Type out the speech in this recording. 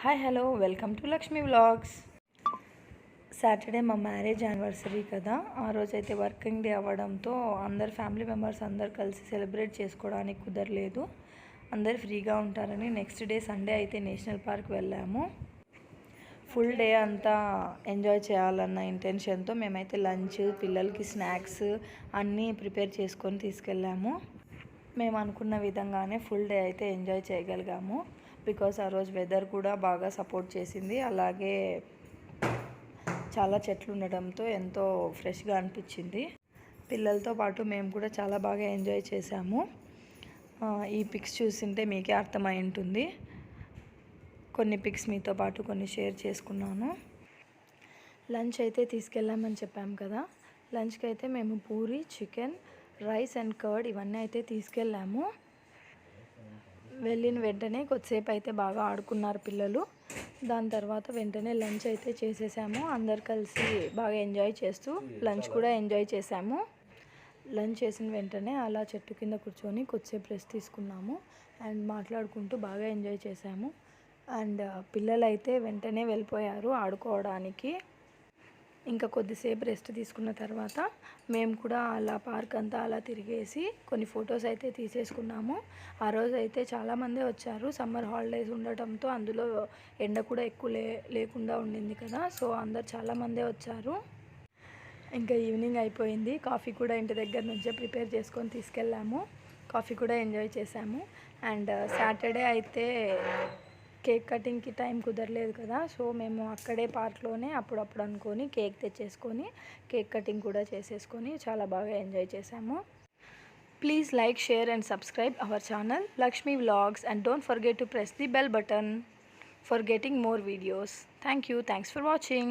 Hi hello welcome to Lakshmi vlogs. Saturday మా marriage anniversary కదా, ఆ రోజైతే వర్కింగ్ డే అవ్వడంతో అందరు ఫ్యామిలీ మెంబర్స్ అందరు కలిసి సెలబ్రేట్ చేసుకోవడానికి కుదరలేదు. అందరు ఫ్రీగా ఉంటారని నెక్స్ట్ డే సండే అయితే నేషనల్ పార్క్ వెళ్ళాము. ఫుల్ డే అంతా ఎంజాయ్ చేయాలన్న ఇంటెన్షన్తో మేమైతే లంచ్, పిల్లలకి స్నాక్స్ అన్నీ ప్రిపేర్ చేసుకొని తీసుకెళ్ళాము. మేము అనుకున్న విధంగానే ఫుల్ డే అయితే ఎంజాయ్ చేయగలిగాము. బికాస్ ఆ రోజు వెదర్ కూడా బాగా సపోర్ట్ చేసింది. అలాగే చాలా చెట్లు ఉండడంతో ఎంతో ఫ్రెష్గా అనిపించింది. పిల్లలతో పాటు మేము కూడా చాలా బాగా ఎంజాయ్ చేసాము. ఈ పిక్స్ చూసింటే మీకే అర్థమై ఉంటుంది. కొన్ని పిక్స్ మీతో పాటు కొన్ని షేర్ చేసుకున్నాను. లంచ్ అయితే తీసుకెళ్ళామని చెప్పాము కదా, లంచ్కి అయితే మేము puri, chicken, rice and curd ఇవన్నీ అయితే తీసుకెళ్ళాము. వెళ్ళిన వెంటనే కొద్దిసేపు అయితే బాగా ఆడుకున్నారు పిల్లలు. దాని తర్వాత వెంటనే లంచ్ అయితే చేసేసాము. అందరు కలిసి బాగా ఎంజాయ్ చేస్తూ లంచ్ కూడా ఎంజాయ్ చేసాము. లంచ్ చేసిన వెంటనే అలా చెట్టు కింద కూర్చొని కొద్దిసేపు రెస్ట్ తీసుకున్నాము అండ్ మాట్లాడుకుంటూ బాగా ఎంజాయ్ చేసాము. అండ్ పిల్లలు అయితే వెంటనే వెళ్ళిపోయారు ఆడుకోవడానికి. ఇంకా కొద్దిసేపు రెస్ట్ తీసుకున్న తర్వాత మేము కూడా అలా పార్క్ అంతా అలా తిరిగేసి కొన్ని ఫొటోస్ అయితే తీసేసుకున్నాము. ఆ రోజు అయితే చాలామందే వచ్చారు. సమ్మర్ హాలిడేస్ ఉండటంతో అందులో ఎండ కూడా ఎక్కువ లేకుండా ఉండింది కదా, సో అందరు చాలామందే వచ్చారు. ఇంకా ఈవినింగ్ అయిపోయింది. కాఫీ కూడా ఇంటి దగ్గర నుంచే ప్రిపేర్ చేసుకొని తీసుకెళ్ళాము. కాఫీ కూడా ఎంజాయ్ చేసాము. అండ్ సాటర్డే అయితే కేక్ కటింగ్కి టైం కుదరలేదు కదా, సో మేము అక్కడే పార్క్లోనే అప్పుడప్పుడు అనుకొని కేక్ తెచ్చేసుకొని కేక్ కటింగ్ కూడా చేసేసుకొని చాలా బాగా ఎంజాయ్ చేసాము. Please like, share and subscribe our channel Lakshmi Vlogs and don't forget to press the bell button for getting more videos. Thank you. Thanks for watching.